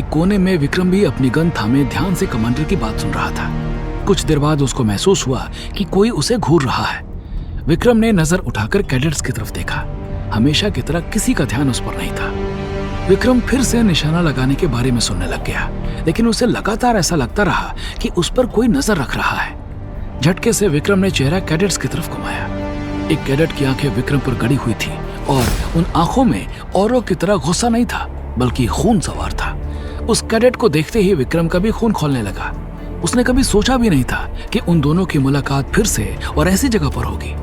एक कोने में विक्रम भी अपनी गन थामे ध्यान से कमांडर की बात सुन रहा था। कुछ देर बाद उसको महसूस हुआ कि कोई उसे घूर रहा है। विक्रम ने नजर उठाकर कैडेट्स की तरफ देखा। हमेशा की तरह किसी का ध्यान उस पर नहीं था। विक्रम फिर से निशाना लगाने के बारे में सुनने लग गया, लेकिन उसे लगातार ऐसा लगता रहा कि उस पर कोई नजर रख रहा है। झटके से विक्रम ने चेहरा कैडेट्स की तरफ घुमाया। एक कैडेट की आंखें विक्रम पर गड़ी हुई थी और उन आंखों में औरों की तरह गुस्सा नहीं था, बल्कि खून सवार था। उस कैडेट को देखते ही विक्रम का भी खून खौलने लगा। उसने कभी सोचा भी नहीं था कि उन दोनों की मुलाकात फिर से और ऐसी जगह पर होगी।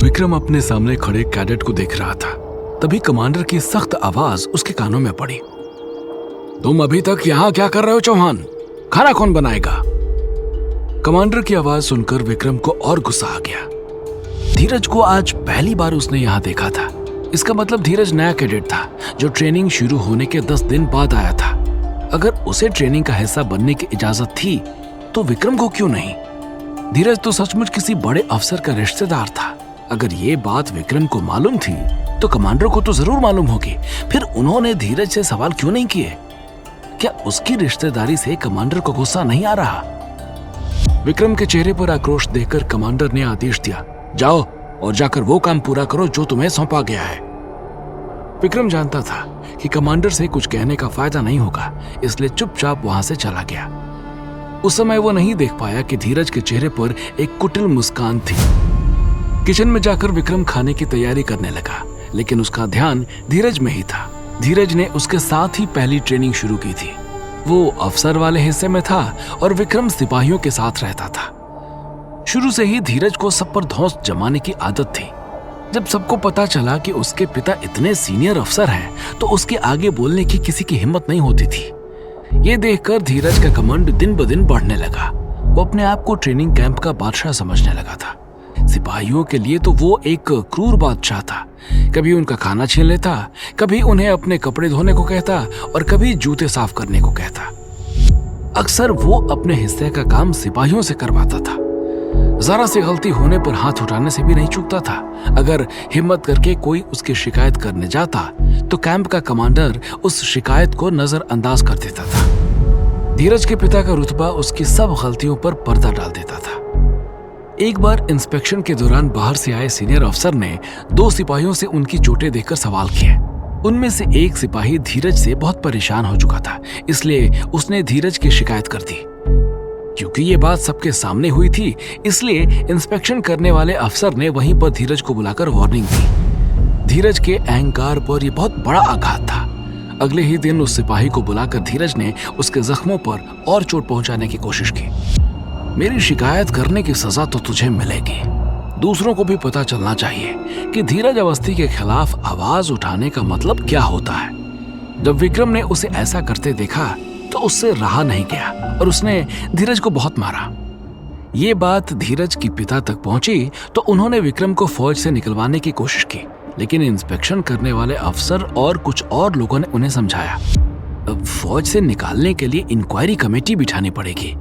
विक्रम अपने सामने खड़े कैडेट को देख रहा था। तभी कमांडर की सख्त आवाज उसके कानों में पड़ी। तुम अभी तक यहाँ क्या कर रहे हो चौहान? खाना कौन बनाएगा? कमांडर की आवाज सुनकर विक्रम को और गुस्सा आ गया। धीरज को आज पहली बार उसने यहाँ देखा था। इसका मतलब धीरज नया कैडेट था जो ट्रेनिंग शुरू होने के 10 दिन बाद आया था। अगर उसे ट्रेनिंग का हिस्सा बनने की इजाजत थी तो विक्रम को क्यों नहीं? धीरज तो सचमुच किसी बड़े अफसर का रिश्तेदार था। अगर ये बात विक्रम को मालूम थी तो कमांडर को तो जरूर मालूम होगी। फिर उन्होंने धीरज से सवाल क्यों नहीं किए? क्या उसकी रिश्तेदारी से कमांडर को गुस्सा नहीं आ रहा? विक्रम के चेहरे पर आक्रोश देखकर कमांडर ने आदेश दिया, जाओ और जाकर वो काम पूरा करो जो तुम्हें सौंपा गया है। विक्रम जानता था कि कमांडर से कुछ कहने का फायदा नहीं होगा, इसलिए चुपचाप वहां से चला गया। उस समय वो नहीं देख पाया कि धीरज के चेहरे पर एक कुटिल मुस्कान थी। किचन में जाकर विक्रम खाने की तैयारी करने लगा, लेकिन उसका ध्यान धीरज में ही था। धीरज ने उसके साथ ही पहली ट्रेनिंग शुरू की थी। वो अफसर वाले हिस्से में था और विक्रम सिपाहियों के साथ रहता था। शुरू से ही धीरज को सब पर धौंस जमाने की आदत थी। जब सबको पता चला कि उसके पिता इतने सीनियर अफसर हैं, तो उसके आगे बोलने की किसी की हिम्मत नहीं होती थी। ये देखकर धीरज का घमंड दिन ब दिन बढ़ने लगा। वो अपने आप को ट्रेनिंग कैंप का बादशाह समझने लगा था। सिपाहियों के लिए तो वो एक क्रूर बादशाह था। कभी उनका खाना छीन लेता, कभी उन्हें अपने कपड़े धोने को कहता और कभी जूते साफ करने को कहता। अक्सर वो अपने हिस्से का काम सिपाहियों से करवाता था। जरा सी गलती होने पर हाथ उठाने से भी नहीं चूकता था। अगर हिम्मत करके कोई उसकी शिकायत करने जाता तो कैंप का कमांडर उस शिकायत को नजरअंदाज कर देता था। धीरज के पिता का रुतबा उसकी सब गलतियों पर पर्दा डाल देता था। एक बार इंस्पेक्शन के दौरान बाहर से आए सीनियर अफसर ने 2 सिपाहियों से उनकी चोटें देखकर सवाल किए। उनमें से एक सिपाही धीरज से बहुत परेशान हो चुका था, इसलिए उसने धीरज की शिकायत कर दी। क्योंकि ये बात सबके सामने हुई थी, इसलिए इंस्पेक्शन करने वाले अफसर ने वहीं पर धीरज को बुलाकर वार्निंग दी। धीरज के अहंकार पर यह बहुत बड़ा आघात था। अगले ही दिन उस सिपाही को बुलाकर धीरज ने उसके जख्मों पर और चोट पहुंचाने की कोशिश की। मेरी शिकायत करने की सजा तो तुझे मिलेगी। दूसरों को भी पता चलना चाहिए कि धीरज अवस्थी के खिलाफ आवाज उठाने का मतलब क्या होता है। जब विक्रम ने उसे ऐसा करते देखा तो उससे रहा नहीं गया और उसने धीरज को बहुत मारा। ये बात धीरज की पिता तक पहुंची तो उन्होंने विक्रम को फौज से निकलवाने की कोशिश की, लेकिन इंस्पेक्शन करने वाले अफसर और कुछ और लोगों ने उन्हें समझाया, फौज से निकालने के लिए इंक्वायरी कमेटी बिठानी पड़ेगी।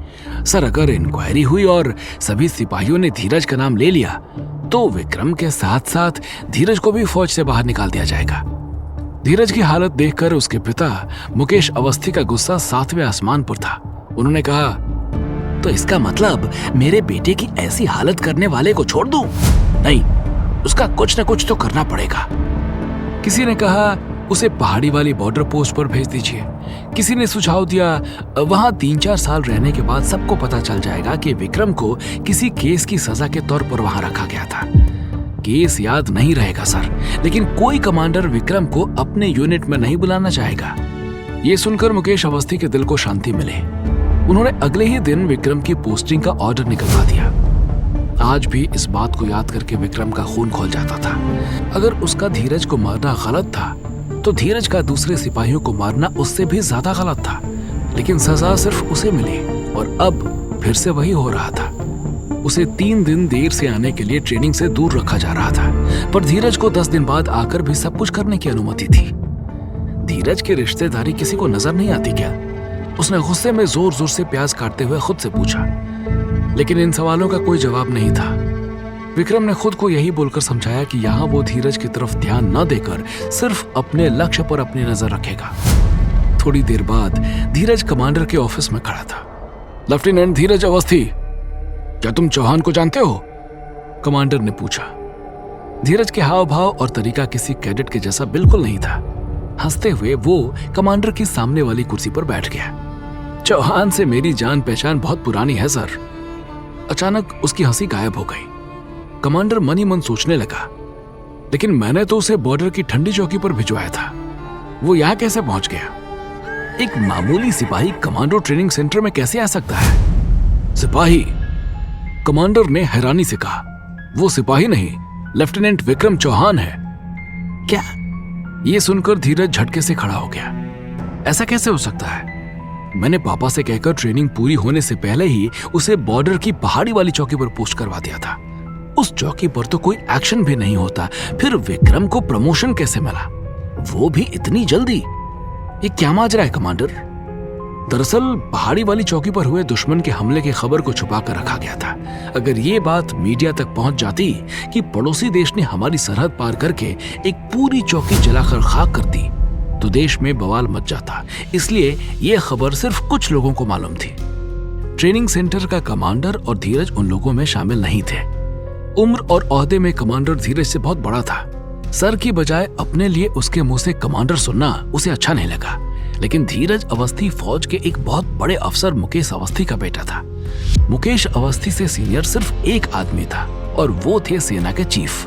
सर, अगर इंक्वायरी हुई और सभी सिपाहियों ने धीरज का नाम ले लिया तो विक्रम के साथ साथ धीरज को भी फौज से बाहर निकाल दिया जाएगा। धीरज की हालत देखकर उसके पिता मुकेश अवस्थी का गुस्सा 7वें आसमान पर था। उन्होंने कहा, तो इसका मतलब मेरे बेटे की ऐसी हालत करने वाले को छोड़ दूं? नहीं, उसका कुछ न कुछ तो करना पड़ेगा। किसी ने कहा, उसे पहाड़ी वाली बॉर्डर पोस्ट पर भेज दीजिए। किसी ने सुझाव दिया, वहां 3-4 साल रहने के बाद सबको पता चल जाएगा कि विक्रम को किसी केस की सजा के तौर पर वहां रखा गया था। केस याद नहीं रहेगा सर, लेकिन कोई कमांडर विक्रम को अपने यूनिट में नहीं बुलाना चाहेगा। ये सुनकर मुकेश अवस्थी के दिल को शांति मिले। उन्होंने अगले ही दिन विक्रम की पोस्टिंग का ऑर्डर निकलवा दिया। आज भी इस बात को याद करके विक्रम का खून खौल जाता था। अगर उसका धीरज को मारना गलत था तो धीरज का दूसरे सिपाहियों को मारना उससे भी ज्यादा गलत था। लेकिन सजा सिर्फ उसे मिली और अब फिर से वही हो रहा था। उसे 3 दिन देर से आने के लिए ट्रेनिंग से दूर रखा जा रहा था, पर धीरज को 10 दिन बाद आकर भी सब कुछ करने की अनुमति थी। धीरज की रिश्तेदारी किसी को नजर नहीं आती क्या? उसने गुस्से में जोर जोर से प्याज काटते हुए खुद से पूछा, लेकिन इन सवालों का कोई जवाब नहीं था। विक्रम ने खुद को यही बोलकर समझाया कि यहाँ वो धीरज की तरफ ध्यान न देकर सिर्फ अपने लक्ष्य पर अपनी नजर रखेगा। थोड़ी देर बाद धीरज कमांडर के ऑफिस में खड़ा था। लेफ्टिनेंट धीरज अवस्थी, क्या तुम चौहान को जानते हो? कमांडर ने पूछा। धीरज के हाव भाव और तरीका किसी कैडेट के जैसा बिल्कुल नहीं था। हंसते हुए वो कमांडर की सामने वाली कुर्सी पर बैठ गया। चौहान से मेरी जान पहचान बहुत पुरानी है सर। अचानक उसकी हंसी गायब हो गई। कमांडर मन ही मन सोचने लगा, लेकिन मैंने तो उसे बॉर्डर की ठंडी चौकी पर भिजवाया था, वो यहां कैसे पहुंच गया? एक मामूली सिपाही कमांडो ट्रेनिंग सेंटर में कैसे आ सकता है? सिपाही? कमांडर ने हैरानी से कहा। वो सिपाही नहीं, लेफ्टिनेंट विक्रम चौहान है। क्या? ये सुनकर धीरज झटके से खड़ा हो गया। ऐसा कैसे हो सकता है? मैंने पापा से कहकर ट्रेनिंग पूरी होने से पहले ही उसे बॉर्डर की पहाड़ी वाली चौकी पर पोस्ट करवा दिया था। उस चौकी पर तो कोई एक्शन भी नहीं होता, फिर विक्रम को प्रमोशन कैसे मिला, वो भी इतनी जल्दी? ये क्या माजरा है कमांडर? दरअसल पहाड़ी वाली चौकी पर हुए दुश्मन के हमले की खबर को छुपा कर रखा गया था। अगर ये बात मीडिया तक पहुंच जाती कि पड़ोसी देश ने हमारी सरहद पार करके एक पूरी चौकी जलाकर खाक कर दी, तो देश में बवाल मच जाता। इसलिए यह खबर सिर्फ कुछ लोगों को मालूम थी। ट्रेनिंग सेंटर का कमांडर और धीरज उन लोगों में शामिल नहीं थे। उम्र और ओहदे में कमांडर धीरज से बहुत बड़ा था। सर की बजाय अपने लिए उसके मुंह से कमांडर सुनना उसे अच्छा नहीं लगा। लेकिन धीरज अवस्थी फौज के एक बहुत बड़े अफसर मुकेश अवस्थी का बेटा था। मुकेश अवस्थी से सीनियर सिर्फ एक आदमी था और वो थे सेना के चीफ।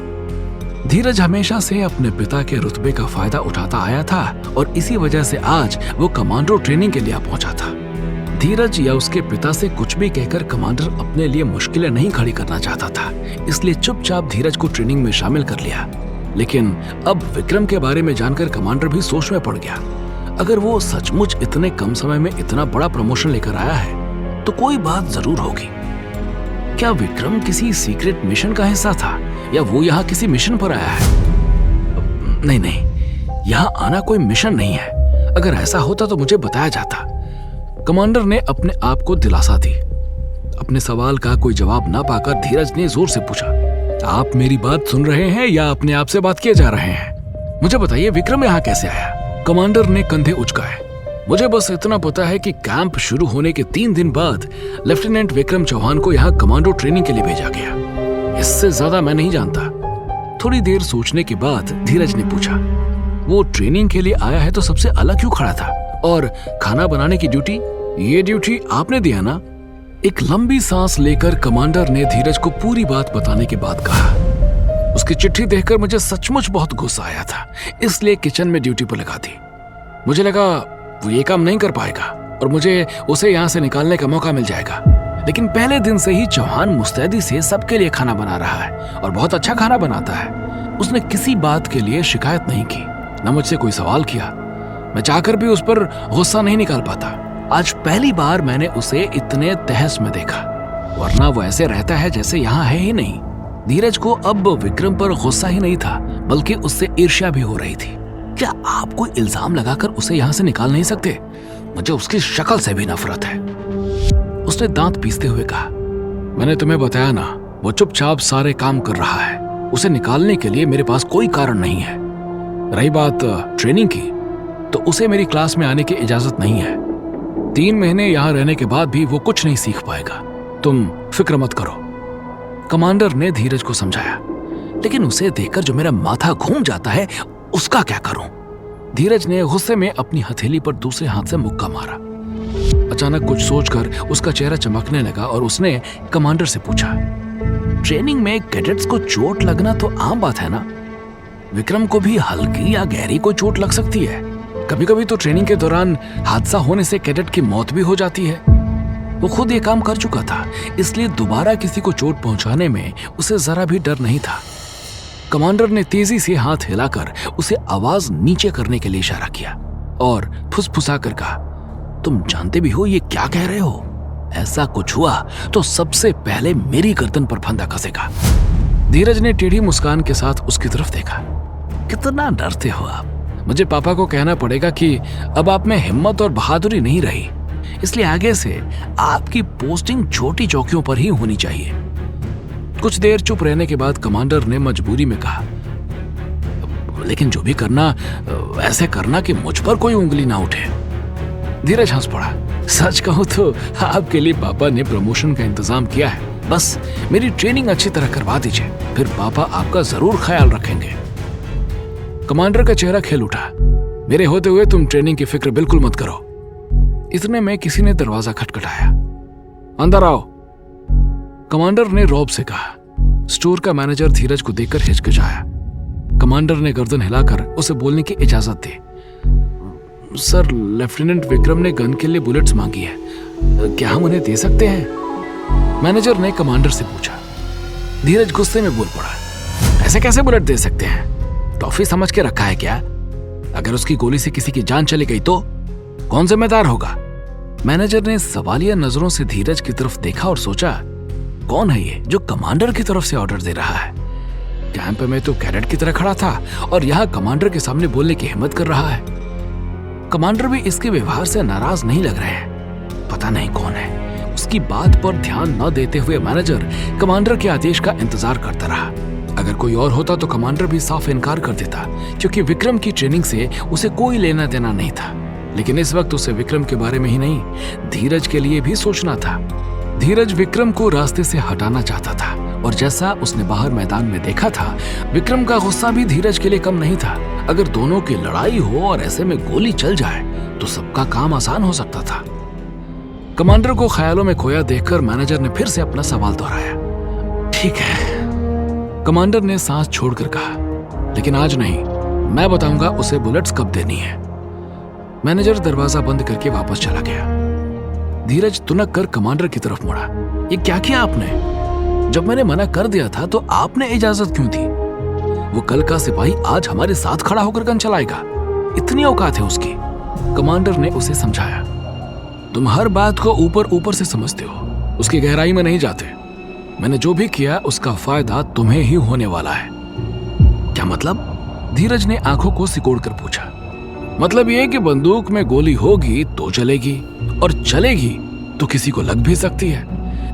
धीरज हमेशा से अपने पिता के रुतबे का फायदा उठाता आया था और इसी वजह से आज वो कमांडो ट्रेनिंग के लिए पहुंचा था। धीरज या उसके पिता से कुछ भी कहकर कमांडर अपने लिए मुश्किलें नहीं खड़ी करना चाहता था, इसलिए चुपचाप धीरज को ट्रेनिंग में शामिल कर लिया। लेकिन अब विक्रम के बारे में जानकर कमांडर भी सोच में पड़ गया। अगर वो सचमुच इतने कम समय में इतना बड़ा प्रमोशन लेकर आया है तो कोई बात जरूर होगी। क्या विक्रम किसी सीक्रेट मिशन का हिस्सा था या वो यहाँ किसी मिशन पर आया है? नहीं, यहाँ आना कोई मिशन नहीं है। अगर ऐसा होता तो मुझे बताया जाता। कमांडर ने अपने आप को दिलासा दी। अपने सवाल का कोई जवाब ना पाकर धीरज ने जोर से पूछा, आप मेरी बात सुन रहे हैं या अपने आप से बात किए जा रहे हैं? मुझे बताइए विक्रम यहाँ कैसे आया? कमांडर ने कंधे उचकाए। मुझे बस इतना पता है कि कैंप शुरू होने के 3 दिन बाद लेफ्टिनेंट विक्रम चौहान को यहाँ कमांडो ट्रेनिंग के लिए भेजा गया। इससे ज्यादा मैं नहीं जानता। थोड़ी देर सोचने के बाद धीरज ने पूछा, वो ट्रेनिंग के लिए आया है तो सबसे अलग क्यों खड़ा था? और खाना बनाने की ड्यूटी, ये ड्यूटी आपने दिया ना? एक लंबी सांस लेकर कमांडर ने धीरज को पूरी बात बताने के बाद कहा, उसकी चिट्ठी देखकर मुझे सचमुच बहुत गुस्सा आया था, इसलिए किचन में ड्यूटी पर लगा दी। मुझे लगा वो ये काम नहीं कर पाएगा और मुझे उसे यहाँ से निकालने का मौका मिल जाएगा। लेकिन पहले दिन से ही चौहान मुस्तैदी से सबके लिए खाना बना रहा है और बहुत अच्छा खाना बनाता है। उसने किसी बात के लिए शिकायत नहीं की, न मुझसे कोई सवाल किया। मैं चाहकर भी उस पर गुस्सा नहीं निकाल पाता। आज पहली बार मैंने उसे इतने तहस में देखा, वरना वो ऐसे रहता है जैसे यहाँ है ही नहीं। धीरज को अब विक्रम पर गुस्सा ही नहीं था, बल्कि उससे ईर्ष्या भी हो रही थी। क्या आप कोई इल्जाम लगाकर उसे यहाँ से निकाल नहीं सकते? मुझे उसकी शक्ल से भी नफरत है। उसने दांत पीसते हुए कहा, मैंने तुम्हें बताया ना, वो चुपचाप सारे काम कर रहा है। उसे निकालने के लिए मेरे पास कोई कारण नहीं है। रही बात ट्रेनिंग की, तो उसे मेरी क्लास में आने की इजाजत नहीं है। 3 महीने यहाँ रहने के बाद भी वो कुछ नहीं सीख पाएगा। तुम फिक्र मत करो। कमांडर ने धीरज को समझाया। लेकिन उसे देखकर जो मेरा माथा घूम जाता है, उसका क्या करूं? धीरज ने गुस्से में अपनी हथेली पर दूसरे हाथ से मुक्का मारा। अचानक कुछ सोचकर उसका चेहरा चमकने लगा और उसने कमांडर से पूछा, ट्रेनिंग में कैडेट्स को चोट लगना तो आम बात है ना? विक्रम को भी हल्की या गहरी कोई चोट लग सकती है। कभी कभी तो ट्रेनिंग के दौरान हादसा होने से कैडेट की मौत भी हो जाती है। वो खुद ये काम कर चुका था, इसलिए दोबारा किसी को चोट पहुंचाने में उसे जरा भी डर नहीं था। कमांडर ने तेजी से हाथ हिलाकर उसे आवाज नीचे करने के लिए इशारा किया और फुसफुसाकर कहा, तुम जानते भी हो ये क्या कह रहे हो? ऐसा कुछ हुआ तो सबसे पहले मेरी गर्दन पर फंदा कसेगा। धीरज ने टेढ़ी मुस्कान के साथ उसकी तरफ देखा। कितना डरते हो आप? मुझे पापा को कहना पड़ेगा कि अब आप में हिम्मत और बहादुरी नहीं रही, इसलिए आगे से आपकी पोस्टिंग छोटी चौकियों पर ही होनी चाहिए। कुछ देर चुप रहने के बाद कमांडर ने मजबूरी में कहा, लेकिन जो भी करना ऐसे करना कि मुझ पर कोई उंगली ना उठे। धीरज हंस पड़ा। सच कहूं तो आपके लिए पापा ने प्रमोशन का इंतजाम किया है, बस मेरी ट्रेनिंग अच्छी तरह करवा दीजिए, फिर पापा आपका जरूर ख्याल रखेंगे। कमांडर का चेहरा खिल उठा। मेरे होते हुए तुम ट्रेनिंग की फिक्र बिल्कुल मत करो। इतने में किसी ने दरवाजा खटखटाया। अंदर आओ, कमांडर ने रौब से कहा। स्टोर का मैनेजर धीरज को देखकर हिचकिचाया। कमांडर ने गर्दन हिलाकर उसे बोलने की इजाजत दी। सर, लेफ्टिनेंट विक्रम ने गन के लिए बुलेट्स मांगी है, क्या हम उन्हें दे सकते हैं? मैनेजर ने कमांडर से पूछा। धीरज गुस्से में बोल पड़ा। ऐसे कैसे बुलेट दे सकते हैं? टॉफी समझ के रखा है क्या? अगर उसकी गोली से किसी की जान चली गई तो कौन जिम्मेदार होगा? मैनेजर ने सवालिया नजरों से धीरज की तरफ देखा और सोचा, कौन है ये जो कमांडर की तरफ से ऑर्डर दे रहा है? कैंप में तो कैडेट की तरह खड़ा था और यहाँ कमांडर के सामने बोलने की हिम्मत कर रहा है। कमांडर भी इसके व्यवहार से नाराज नहीं लग रहे हैं। पता नहीं कौन है। उसकी बात पर ध्यान न देते हुए मैनेजर कमांडर के आदेश का इंतजार करता रहा। अगर कोई और होता तो कमांडर भी साफ इनकार कर देता, क्योंकि विक्रम की ट्रेनिंग से उसे कोई लेना देना नहीं था। लेकिन इस वक्त उसे विक्रम के बारे में ही नहीं, धीरज के लिए भी सोचना था। धीरज विक्रम को रास्ते से हटाना चाहता था और जैसा उसने बाहर मैदान में देखा था, विक्रम का गुस्सा भी धीरज के लिए कम नहीं था। अगर दोनों की लड़ाई हो और ऐसे में गोली चल जाए तो सबका काम आसान हो सकता था। कमांडर को ख्यालों में खोया देखकर मैनेजर ने फिर से अपना सवाल दोहराया। ठीक है, कमांडर ने सांस छोड़कर कहा, लेकिन आज नहीं, मैं बताऊंगा उसे बुलेट्स कब देनी है। मैनेजर दरवाजा बंद करके वापस चला गया। धीरज तुनक कर कमांडर की तरफ मुड़ा। ये क्या किया आपने? जब मैंने मना कर दिया था तो आपने इजाजत क्यों दी? वो कल का सिपाही आज हमारे साथ खड़ा होकर गन चलाएगा, इतनी औकात है उसकी। कमांडर ने उसे समझाया। तुम हर बात को ऊपर ऊपर से समझते हो, उसकी गहराई में नहीं जाते। मैंने जो भी किया उसका फायदा तुम्हें ही होने वाला है। क्या मतलब? धीरज ने आंखों को सिकोड़कर पूछा। मतलब ये कि बंदूक में गोली होगी तो चलेगी, और चलेगी तो किसी को लग भी सकती है।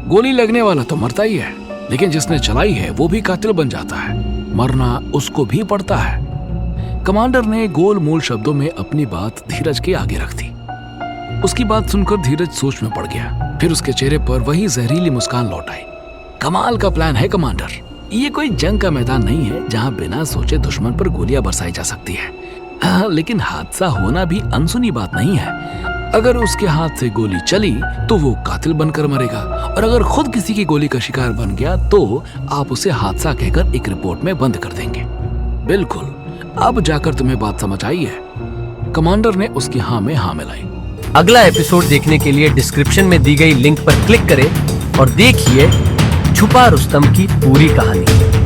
गोली लगने वाला तो मरता ही है, लेकिन जिसने चलाई है वो भी कातिल बन जाता है। मरना उसको भी पड़ता है। कमांडर ने गोल मोल शब्दों में अपनी बात धीरज के आगे रख दी। उसकी बात सुनकर धीरज सोच में पड़ गया। फिर उसके चेहरे पर वही जहरीली मुस्कान लौट आई। कमाल का प्लान है कमांडर। ये कोई जंग का मैदान नहीं है जहां बिना सोचे दुश्मन पर गोलियां बरसाई जा सकती है। हाँ, लेकिन हादसा होना भी अनसुनी बात नहीं है। अगर उसके हाथ से गोली चली तो वो कातिल बनकर मरेगा, और अगर खुद किसी की गोली का शिकार बन गया तो आप उसे हादसा कहकर एक रिपोर्ट में बंद कर देंगे। बिल्कुल, अब जाकर तुम्हें बात समझ आई है। कमांडर ने उसकी हाँ में हाँ मिलाई। अगला एपिसोड देखने के लिए डिस्क्रिप्शन में दी गई लिंक पर क्लिक करें और देखिए छुपा रुस्तम की पूरी कहानी।